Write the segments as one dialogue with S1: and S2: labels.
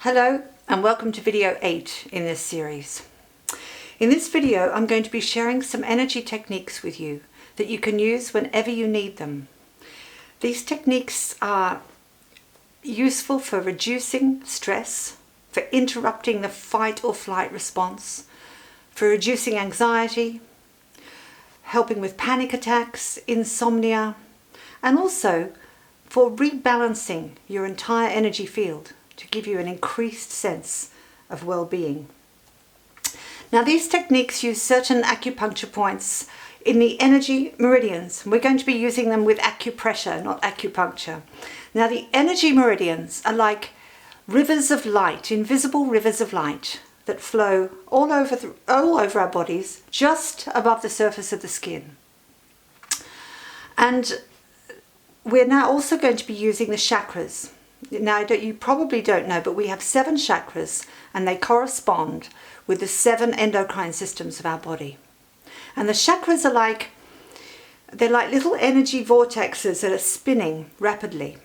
S1: Hello and welcome to video 8 in this series. In this video I'm going to be sharing some energy techniques with you that you can use whenever you need them. These techniques are useful for reducing stress, for interrupting the fight or flight response, for reducing anxiety, helping with panic attacks, insomnia, and also for rebalancing your entire energy field to give you an increased sense of well-being. Now, these techniques use certain acupuncture points in the energy meridians. We're going to be using them with acupressure, not acupuncture. Now, the energy meridians are like rivers of light, invisible rivers of light that flow all over our bodies, just above the surface of the skin. And we're now also going to be using the chakras. Now, you probably don't know, but we have 7 chakras and they correspond with the 7 endocrine systems of our body. And the chakras are they're like little energy vortexes that are spinning rapidly,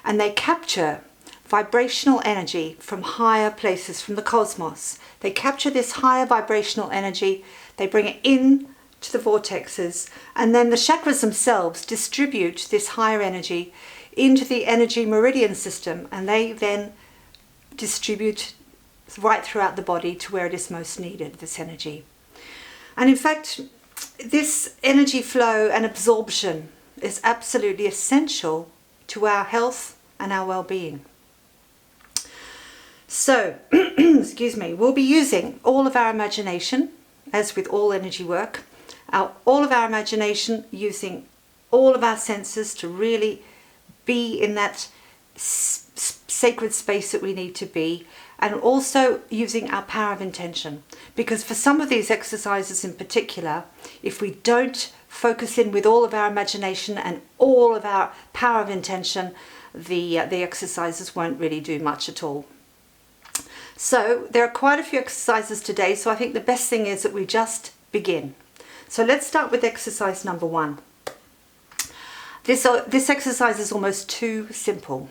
S1: and they capture vibrational energy from higher places, from the cosmos. They capture this higher vibrational energy, they bring it in to the vortexes, and then the chakras themselves distribute this higher energy into the energy meridian system, and they then distribute right throughout the body to where it is most needed, this energy. And in fact, this energy flow and absorption is absolutely essential to our health and our well-being. So, excuse me, we'll be using all of our imagination, as with all energy work, all of our imagination, using all of our senses to really be in that sacred space that we need to be, and also using our power of intention. Because for some of these exercises in particular, if we don't focus in with all of our imagination and all of our power of intention, the exercises won't really do much at all. So there are quite a few exercises today, so I think the best thing is that we just begin. So let's start with exercise number 1. This exercise is almost too simple.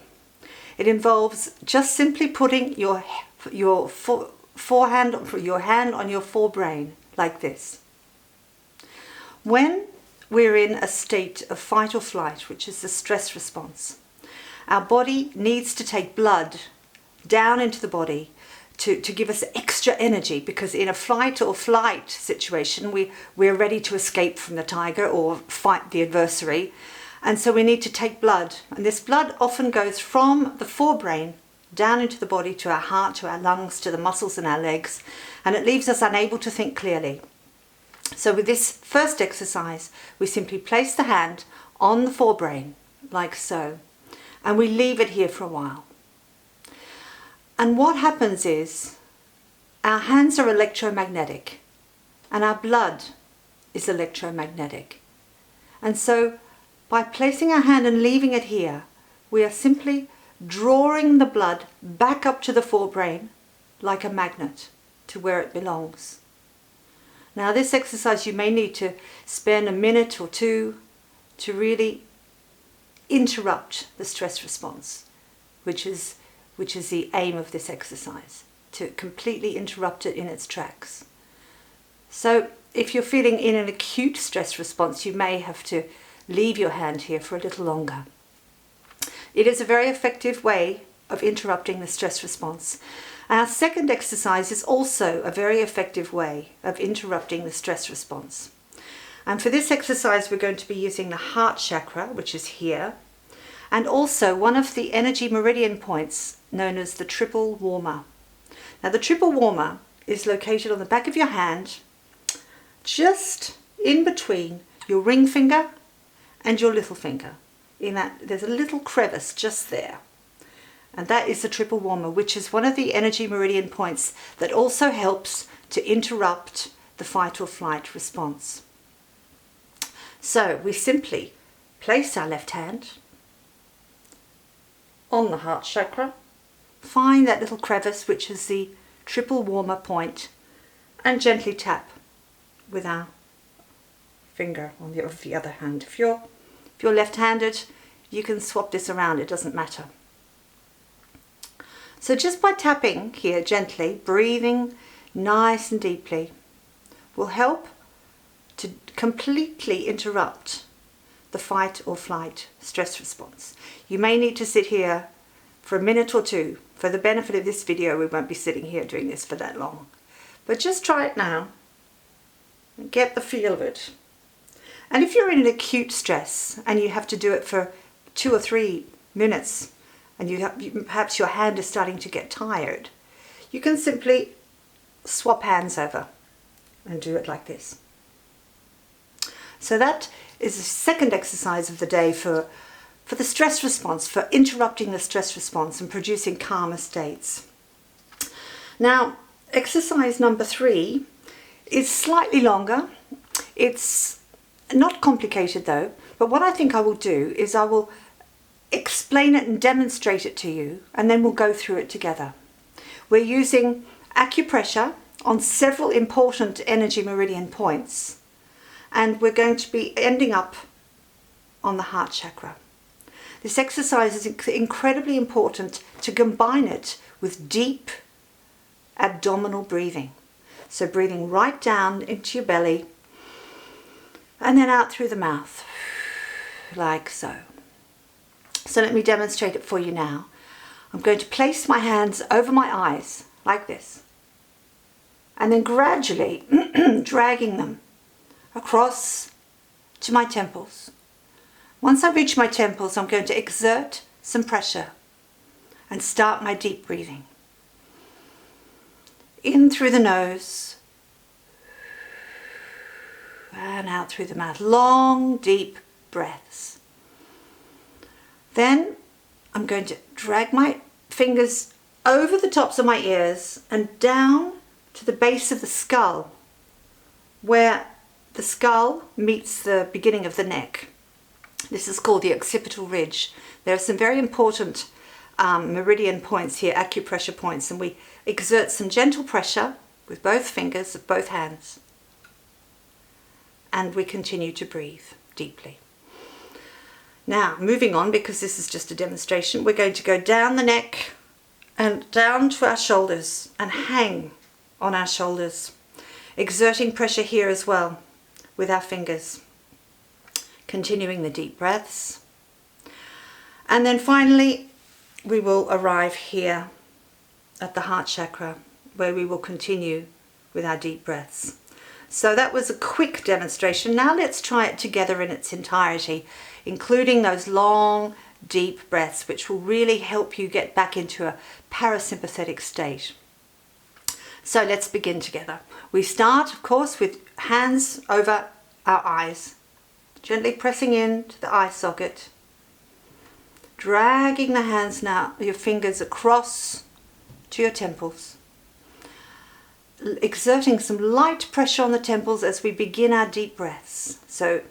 S1: It involves just simply putting your hand on your forebrain like this. When we're in a state of fight or flight, which is the stress response, our body needs to take blood down into the body to give us extra energy, because in a fight or flight situation we're ready to escape from the tiger or fight the adversary. And so we need to take blood, and this blood often goes from the forebrain down into the body to our heart, to our lungs, to the muscles in our legs, and it leaves us unable to think clearly. So with this first exercise, we simply place the hand on the forebrain, like so, and we leave it here for a while. And what happens is, our hands are electromagnetic, and our blood is electromagnetic. And so by placing our hand and leaving it here, we are simply drawing the blood back up to the forebrain like a magnet to where it belongs. Now, this exercise you may need to spend a minute or two to really interrupt the stress response, which is the aim of this exercise, to completely interrupt it in its tracks. So if you're feeling in an acute stress response, you may have to leave your hand here for a little longer. It is a very effective way of interrupting the stress response. Our second exercise is also a very effective way of interrupting the stress response. And for this exercise, we're going to be using the heart chakra, which is here, and also one of the energy meridian points known as the triple warmer. Now, the triple warmer is located on the back of your hand, just in between your ring finger and your little finger. In that, there's a little crevice just there, and that is the triple warmer, which is one of the energy meridian points that also helps to interrupt the fight or flight response. So we simply place our left hand on the heart chakra, find that little crevice which is the triple warmer point, and gently tap with our finger on the other hand. If you're left-handed, you can swap this around, it doesn't matter. So just by tapping here gently, breathing nice and deeply, will help to completely interrupt the fight or flight stress response. You may need to sit here for a minute or two. For the benefit of this video, we won't be sitting here doing this for that long. But just try it now and get the feel of it. And if you're in an acute stress and you have to do it for 2 or 3 minutes, and perhaps your hand is starting to get tired, you can simply swap hands over and do it like this. So that is the second exercise of the day for the stress response, for interrupting the stress response and producing calmer states. Now, exercise number 3 is slightly longer. It's not complicated though, but what I think I will do is I will explain it and demonstrate it to you, and then we'll go through it together. We're using acupressure on several important energy meridian points, and we're going to be ending up on the heart chakra. This exercise is incredibly important to combine it with deep abdominal breathing. So breathing right down into your belly and then out through the mouth, like so. So let me demonstrate it for you now. I'm going to place my hands over my eyes, like this, and then gradually dragging them across to my temples. Once I reach my temples, I'm going to exert some pressure and start my deep breathing. In through the nose and out through the mouth. Long, deep breaths. Then I'm going to drag my fingers over the tops of my ears and down to the base of the skull, where the skull meets the beginning of the neck. This is called the occipital ridge. There are some very important meridian points here, acupressure points, and we exert some gentle pressure with both fingers of both hands. And we continue to breathe deeply. Now, moving on, because this is just a demonstration, we're going to go down the neck and down to our shoulders and hang on our shoulders, exerting pressure here as well with our fingers, continuing the deep breaths. And then finally, we will arrive here at the heart chakra, where we will continue with our deep breaths. So that was a quick demonstration. Now let's try it together in its entirety, including those long, deep breaths, which will really help you get back into a parasympathetic state. So let's begin together. We start, of course, with hands over our eyes, gently pressing into the eye socket, dragging the hands now, your fingers across to your temples, exerting some light pressure on the temples as we begin our deep breaths. So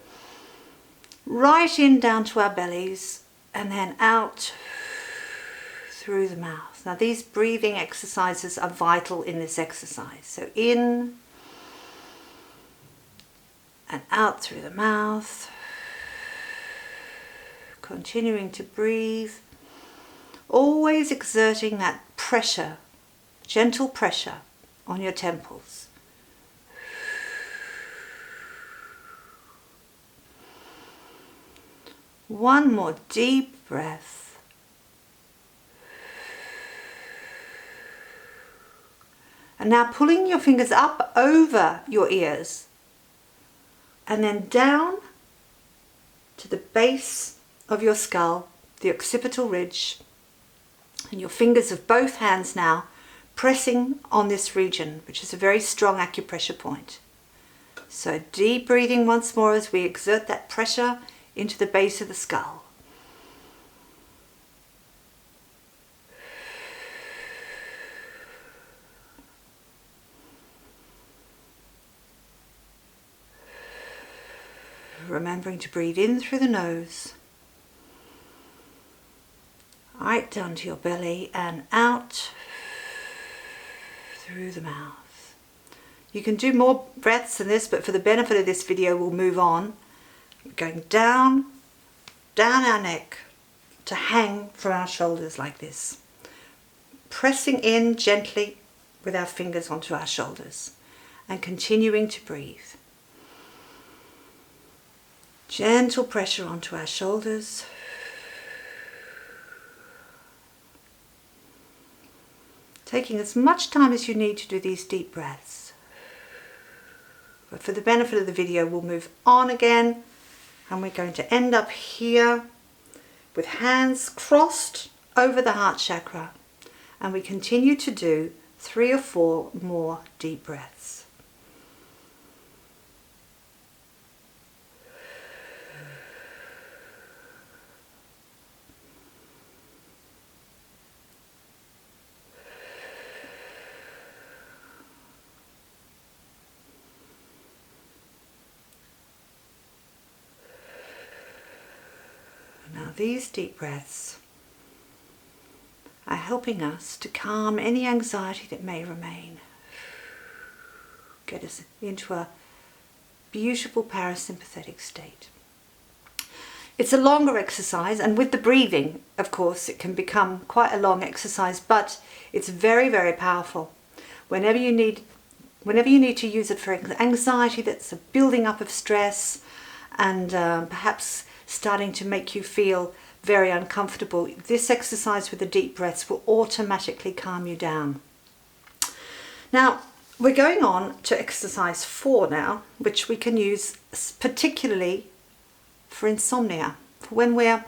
S1: right in down to our bellies and then out through the mouth. Now these breathing exercises are vital in this exercise. So in and out through the mouth, continuing to breathe, always exerting that pressure, gentle pressure on your temples. One more deep breath. And now pulling your fingers up over your ears and then down to the base of your skull, the occipital ridge, and your fingers of both hands now pressing on this region, which is a very strong acupressure point. So deep breathing once more as we exert that pressure into the base of the skull. Remembering to breathe in through the nose, right down to your belly and out through the mouth. You can do more breaths than this, but for the benefit of this video, we'll move on. Going down our neck to hang from our shoulders like this. pressing in gently with our fingers onto our shoulders and continuing to breathe. Gentle pressure onto our shoulders. Taking as much time as you need to do these deep breaths. But for the benefit of the video, we'll move on again, and we're going to end up here with hands crossed over the heart chakra, and we continue to do 3 or 4 more deep breaths. Now these deep breaths are helping us to calm any anxiety that may remain. Get us into a beautiful parasympathetic state. It's a longer exercise, and with the breathing, of course, it can become quite a long exercise, but it's very, very powerful. Whenever you need to use it for anxiety that's a building up of stress and perhaps starting to make you feel very uncomfortable, this exercise with the deep breaths will automatically calm you down. Now, we're going on to exercise 4 now, which we can use particularly for insomnia. For when we're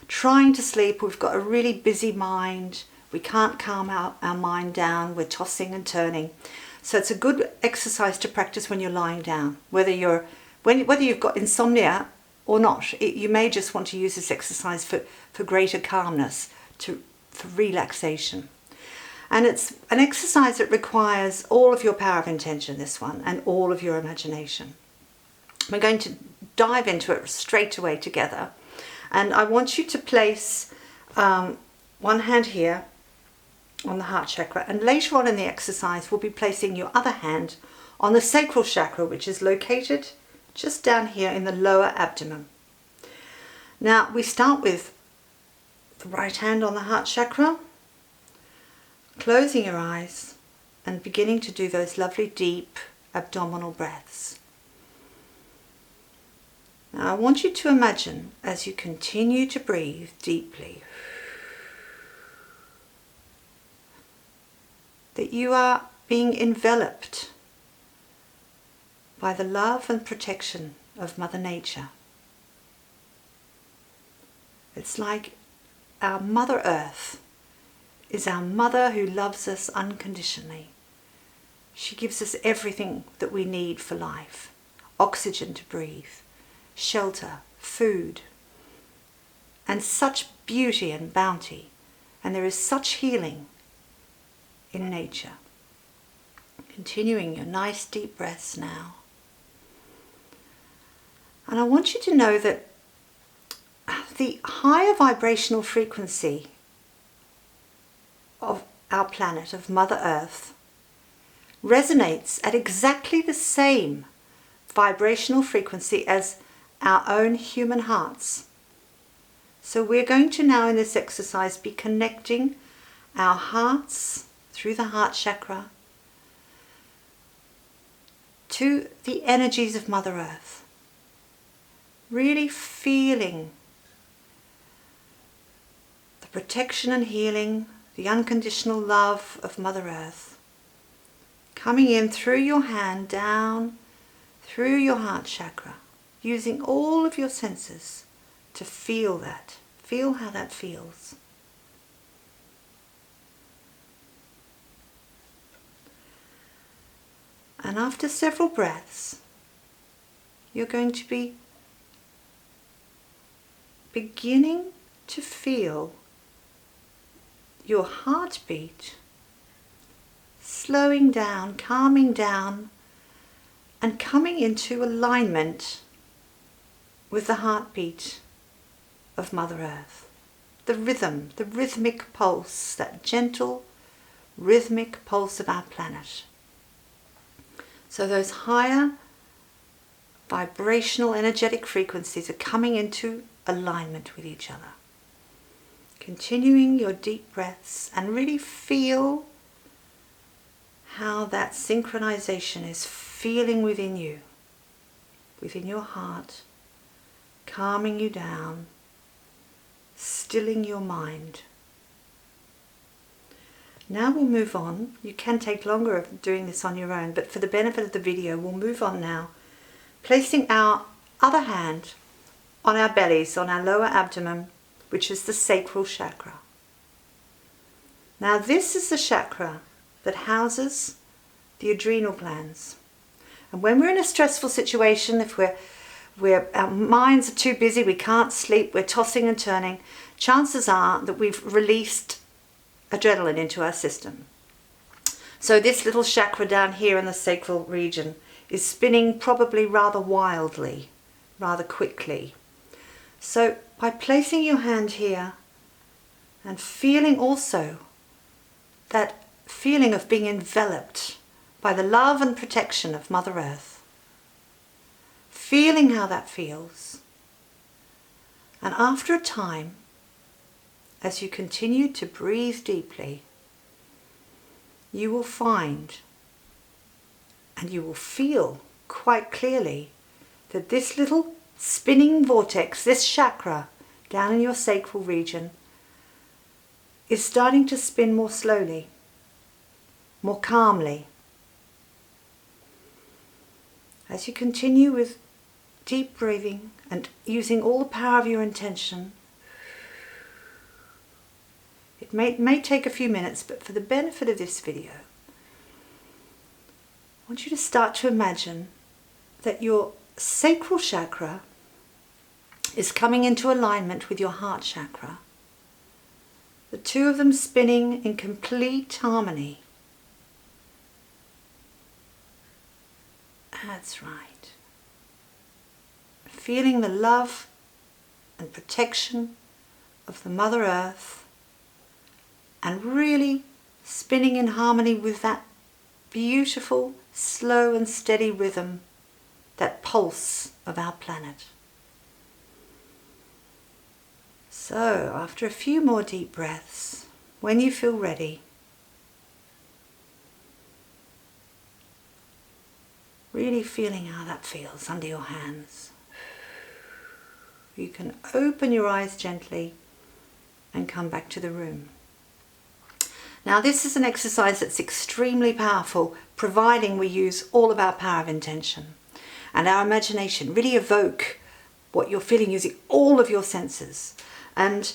S1: trying to sleep, we've got a really busy mind, we can't calm our mind down, we're tossing and turning. So it's a good exercise to practice when you're lying down, whether you've got insomnia or not. You may just want to use this exercise for greater calmness, for relaxation. And it's an exercise that requires all of your power of intention, this one, and all of your imagination. We're going to dive into it straight away together. And I want you to place one hand here on the heart chakra, and later on in the exercise we'll be placing your other hand on the sacral chakra, which is located just down here in the lower abdomen. Now we start with the right hand on the heart chakra, closing your eyes and beginning to do those lovely deep abdominal breaths. Now I want you to imagine, as you continue to breathe deeply, that you are being enveloped by the love and protection of Mother Nature. It's like our Mother Earth is our mother who loves us unconditionally. She gives us everything that we need for life: oxygen to breathe, shelter, food, and such beauty and bounty. And there is such healing in nature. Continuing your nice deep breaths now. And I want you to know that the higher vibrational frequency of our planet, of Mother Earth, resonates at exactly the same vibrational frequency as our own human hearts. So we're going to now in this exercise be connecting our hearts through the heart chakra to the energies of Mother Earth. Really feeling the protection and healing, the unconditional love of Mother Earth coming in through your hand, down through your heart chakra, using all of your senses to feel that. Feel how that feels. And after several breaths, you're going to be beginning to feel your heartbeat slowing down, calming down, and coming into alignment with the heartbeat of Mother Earth. The rhythm, the rhythmic pulse, that gentle rhythmic pulse of our planet. So those higher vibrational energetic frequencies are coming into alignment with each other. Continuing your deep breaths, and really feel how that synchronization is feeling within you, within your heart, calming you down, stilling your mind. Now we'll move on. You can take longer of doing this on your own, but for the benefit of the video, we'll move on now, placing our other hand on our bellies, on our lower abdomen, which is the sacral chakra. Now this is the chakra that houses the adrenal glands. And when we're in a stressful situation, if our minds are too busy, we can't sleep, we're tossing and turning, chances are that we've released adrenaline into our system. So this little chakra down here in the sacral region is spinning probably rather wildly, rather quickly. So by placing your hand here and feeling also that feeling of being enveloped by the love and protection of Mother Earth, feeling how that feels, and after a time, as you continue to breathe deeply, you will find and you will feel quite clearly that this little spinning vortex, this chakra down in your sacral region, is starting to spin more slowly, more calmly. As you continue with deep breathing and using all the power of your intention, it may take a few minutes, but for the benefit of this video, I want you to start to imagine that your sacral chakra is coming into alignment with your heart chakra. The two of them spinning in complete harmony. That's right. Feeling the love and protection of the Mother Earth, and really spinning in harmony with that beautiful, slow and steady rhythm, that pulse of our planet. So, after a few more deep breaths, when you feel ready, really feeling how that feels under your hands, you can open your eyes gently and come back to the room. Now this is an exercise that's extremely powerful, providing we use all of our power of intention and our imagination. Really evoke what you're feeling using all of your senses. And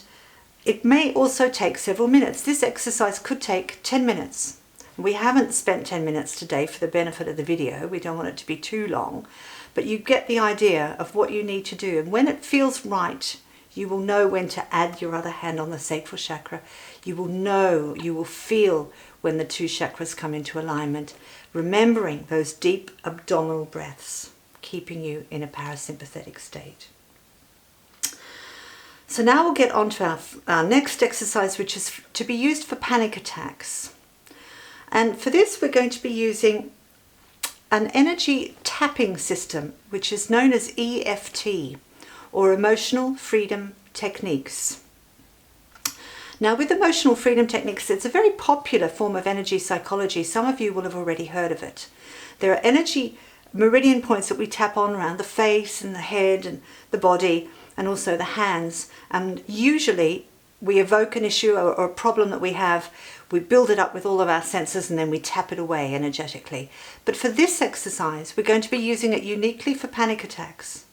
S1: it may also take several minutes. This exercise could take 10 minutes. We haven't spent 10 minutes today for the benefit of the video. We don't want it to be too long. But you get the idea of what you need to do. And when it feels right, you will know when to add your other hand on the sacral chakra. You will know, you will feel when the two chakras come into alignment, remembering those deep abdominal breaths, keeping you in a parasympathetic state. So now we'll get on to our next exercise, which is to be used for panic attacks. And for this, we're going to be using an energy tapping system, which is known as EFT, or Emotional Freedom Techniques. Now, with emotional freedom techniques, it's a very popular form of energy psychology. Some of you will have already heard of it. There are energy meridian points that we tap on around the face and the head and the body, and also the hands. And usually we evoke an issue or a problem that we have, we build it up with all of our senses, and then we tap it away energetically. But for this exercise, we're going to be using it uniquely for panic attacks.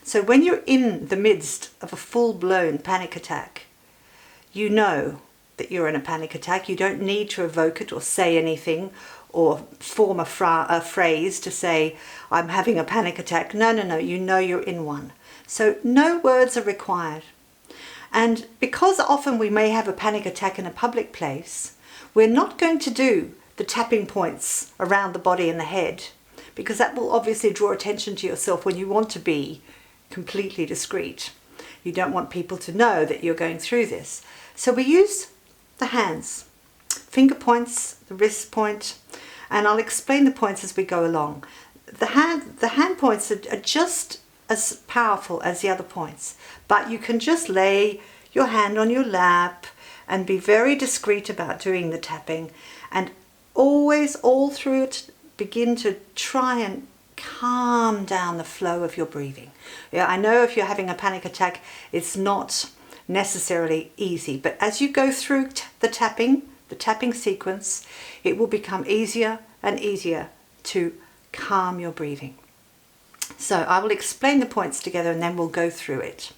S1: So when you're in the midst of a full-blown panic attack, you know that you're in a panic attack. You don't need to evoke it or say anything or form a phrase to say, I'm having a panic attack. No, you know you're in one. So no words are required. And because often we may have a panic attack in a public place, we're not going to do the tapping points around the body and the head, because that will obviously draw attention to yourself when you want to be completely discreet. You don't want people to know that you're going through this. So we use the hands, finger points, the wrist point, and I'll explain the points as we go along. The hand points are just as powerful as the other points, but you can just lay your hand on your lap and be very discreet about doing the tapping, and always all through it begin to try and calm down the flow of your breathing. Yeah, I know if you're having a panic attack, it's not necessarily easy, but as you go through the tapping sequence, it will become easier and easier to calm your breathing. So I will explain the points together and then we'll go through it.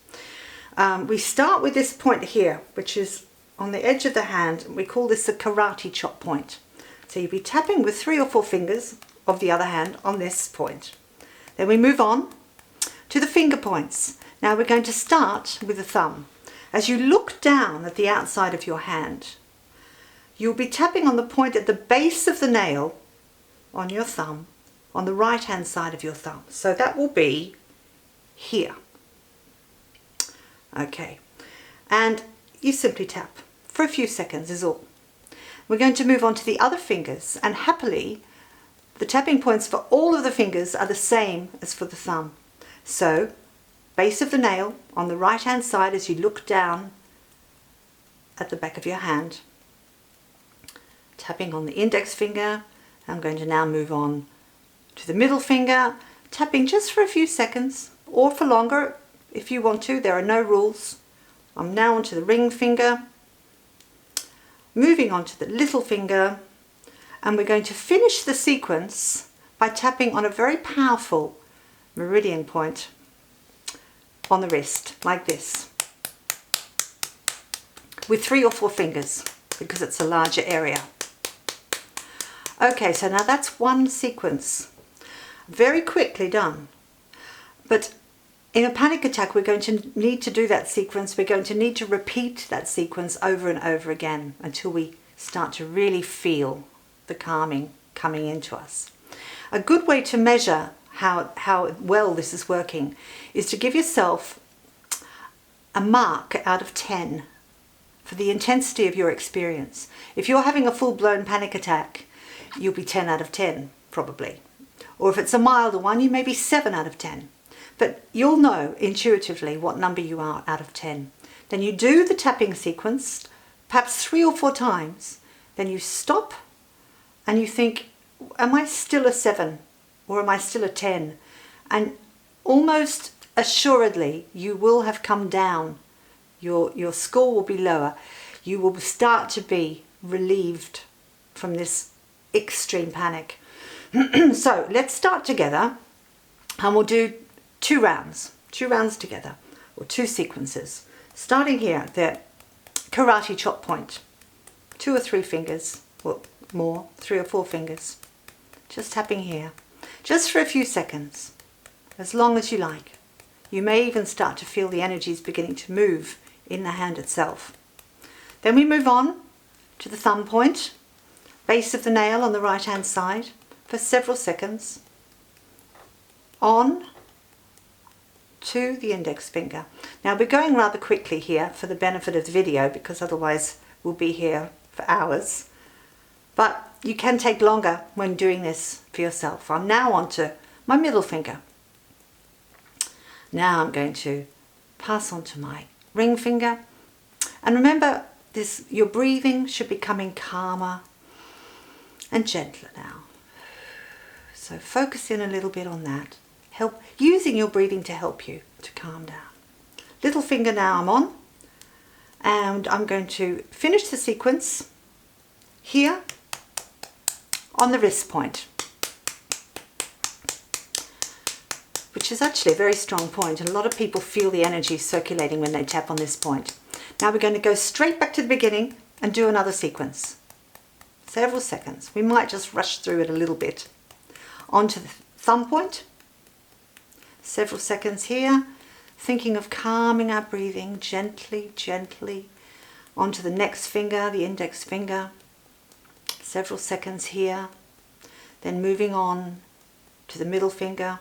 S1: We start with this point here, which is on the edge of the hand. We call this the karate chop point. So you'll be tapping with 3 or 4 fingers of the other hand on this point. Then we move on to the finger points. Now we're going to start with the thumb. As you look down at the outside of your hand, you'll be tapping on the point at the base of the nail on your thumb, on the right hand side of your thumb. So that will be here. Okay, and you simply tap for a few seconds is all. We're going to move on to the other fingers, and happily the tapping points for all of the fingers are the same as for the thumb. So base of the nail on the right hand side as you look down at the back of your hand, tapping on the index finger. I'm going to now move on to the middle finger, tapping just for a few seconds or for longer if you want to. There are no rules. I'm now onto the ring finger, moving on to the little finger, and we're going to finish the sequence by tapping on a very powerful meridian point on the wrist, like this, with 3 or 4 fingers, because it's a larger area. Okay, so now that's one sequence. Very quickly done. But in a panic attack, we're going to need to do that sequence. We're going to need to repeat that sequence over and over again until we start to really feel the calming coming into us. A good way to measure how well this is working is to give yourself a mark out of 10 for the intensity of your experience. If you're having a full-blown panic attack, you'll be 10 out of 10 probably. Or if it's a milder one, you may be 7 out of 10. But you'll know intuitively what number you are out of 10. Then you do the tapping sequence, perhaps 3 or 4 times. Then you stop and you think, am I still a 7 or am I still a 10? And almost assuredly you will have come down. Your score will be lower. You will start to be relieved from this extreme panic. So let's start together, and we'll do 2 rounds together, or 2 sequences. Starting here at the karate chop point, 2 or 3 fingers, or more, 3 or 4 fingers. Just tapping here, just for a few seconds, as long as you like. You may even start to feel the energies beginning to move in the hand itself. Then we move on to the thumb point, base of the nail on the right hand side, for several seconds, on to the index finger. Now we're going rather quickly here for the benefit of the video, because otherwise we'll be here for hours. But you can take longer when doing this for yourself. I'm now on to my middle finger. Now I'm going to pass on to my ring finger. And remember, your breathing should be coming calmer and gentler now. So focus in a little bit on that. Using your breathing to help you to calm down. Little finger now I'm on. And I'm going to finish the sequence here on the wrist point, which is actually a very strong point, and a lot of people feel the energy circulating when they tap on this point. Now we're going to go straight back to the beginning and do another sequence. Several seconds. We might just rush through it a little bit. Onto the thumb point. Several seconds here, thinking of calming our breathing gently, gently. Onto the next finger, the index finger. Several seconds here. Then moving on to the middle finger.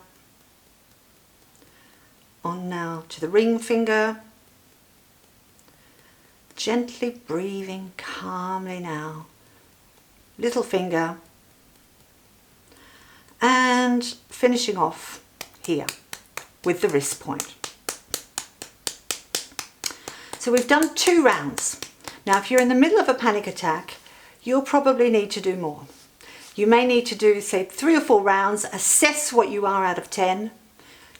S1: On now to the ring finger. Gently breathing calmly now. Little finger. And finishing off here with the wrist point. So we've done 2 rounds. Now if you're in the middle of a panic attack, you'll probably need to do more. You may need to do, say, 3 or 4 rounds, assess what you are out of 10,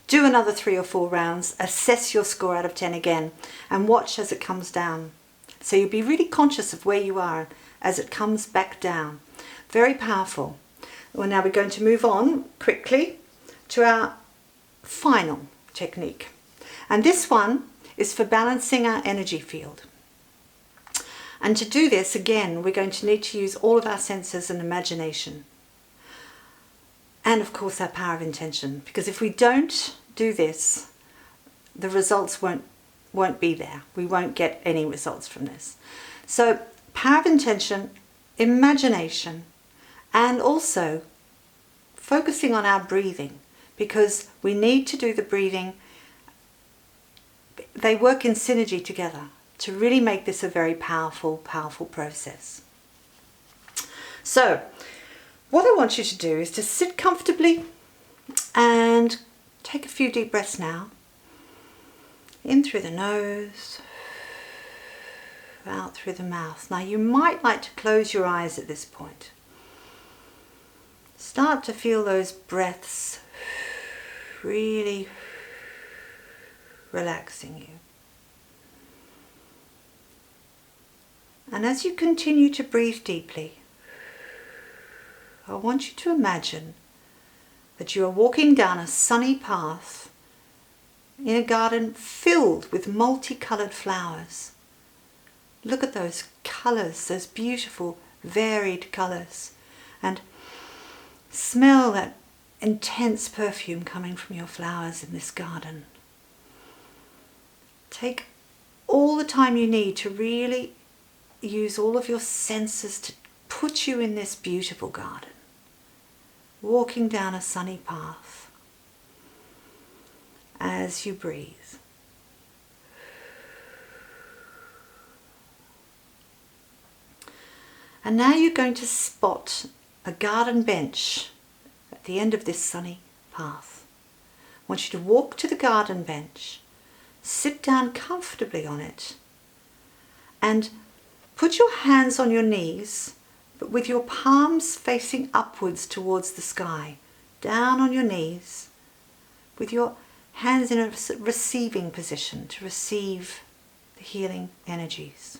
S1: do another 3 or 4 rounds, assess your score out of 10 again, and watch as it comes down. So you'll be really conscious of where you are as it comes back down. Very powerful. Well, now we're going to move on quickly to our final technique. And this one is for balancing our energy field. And to do this, again, we're going to need to use all of our senses and imagination. And of course our power of intention. Because if we don't do this, the results won't be there. We won't get any results from this. So power of intention, imagination, and also focusing on our breathing. Because we need to do the breathing. They work in synergy together to really make this a very powerful, powerful process. So, what I want you to do is to sit comfortably and take a few deep breaths now. In through the nose, out through the mouth. Now you might like to close your eyes at this point. Start to feel those breaths really relaxing you. And as you continue to breathe deeply, I want you to imagine that you are walking down a sunny path in a garden filled with multicoloured flowers. Look at those colours, those beautiful varied colours, and smell that intense perfume coming from your flowers in this garden. Take all the time you need to really use all of your senses to put you in this beautiful garden, walking down a sunny path as you breathe. And now you're going to spot a garden bench at the end of this sunny path. I want you to walk to the garden bench, sit down comfortably on it, and put your hands on your knees, but with your palms facing upwards towards the sky, down on your knees, with your hands in a receiving position to receive the healing energies.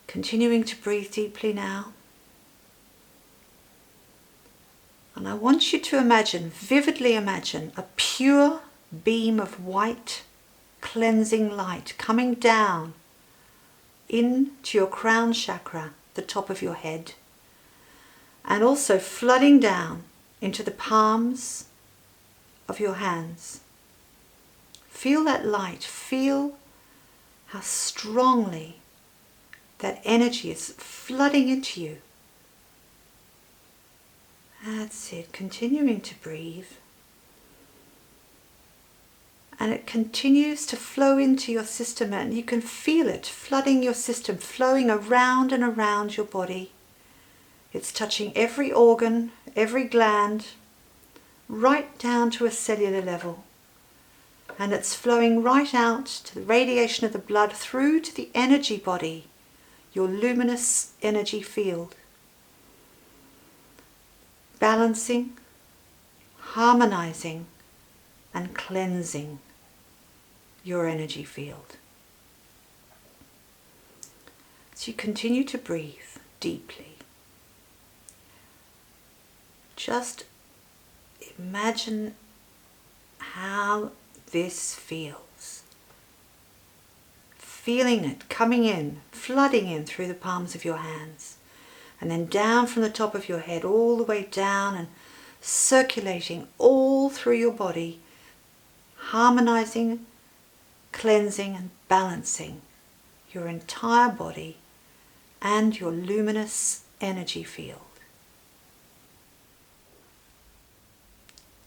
S1: Continuing to breathe deeply now. And I want you to imagine, vividly imagine, a pure beam of white cleansing light coming down into your crown chakra, the top of your head, and also flooding down into the palms of your hands. Feel that light, feel how strongly that energy is flooding into you. That's it, continuing to breathe. And it continues to flow into your system, and you can feel it flooding your system, flowing around and around your body. It's touching every organ, every gland, right down to a cellular level. And it's flowing right out to the radiation of the blood through to the energy body, your luminous energy field. Balancing, harmonizing, and cleansing your energy field. So you continue to breathe deeply. Just imagine how this feels. Feeling it coming in, flooding in through the palms of your hands, and then down from the top of your head all the way down and circulating all through your body, harmonizing, cleansing and balancing your entire body and your luminous energy field.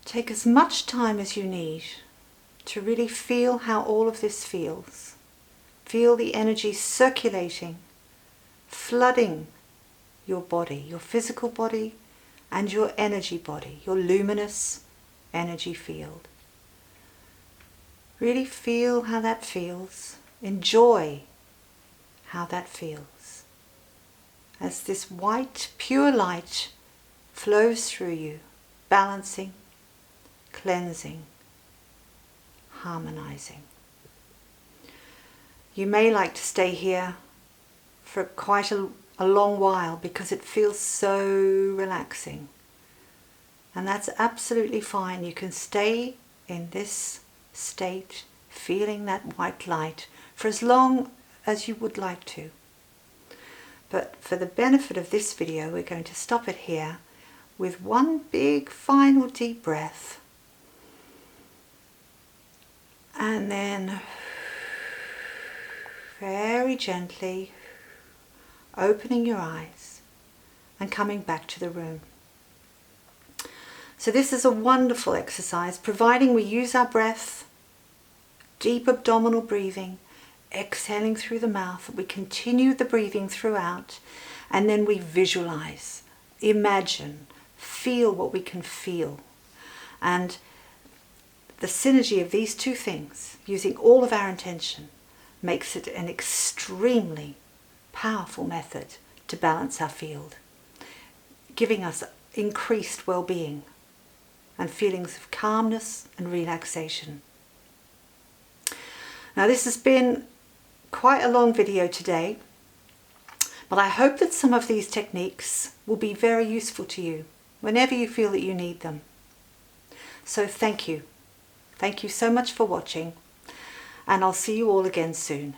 S1: Take as much time as you need to really feel how all of this feels. Feel the energy circulating, flooding your body, your physical body and your energy body, your luminous energy field. Really feel how that feels. Enjoy how that feels. As this white, pure light flows through you, balancing, cleansing, harmonizing. You may like to stay here for quite a long while because it feels so relaxing. And that's absolutely fine. You can stay in this state, feeling that white light for as long as you would like to. But for the benefit of this video, we're going to stop it here with one big final deep breath. And then very gently opening your eyes and coming back to the room. So this is a wonderful exercise, providing we use our breath, deep abdominal breathing, exhaling through the mouth. We continue the breathing throughout, and then we visualize, imagine, feel what we can feel. And the synergy of these two things, using all of our intention, makes it an extremely powerful method to balance our field, giving us increased well-being and feelings of calmness and relaxation. Now, this has been quite a long video today, but I hope that some of these techniques will be very useful to you whenever you feel that you need them. So thank you. Thank you so much for watching, and I'll see you all again soon.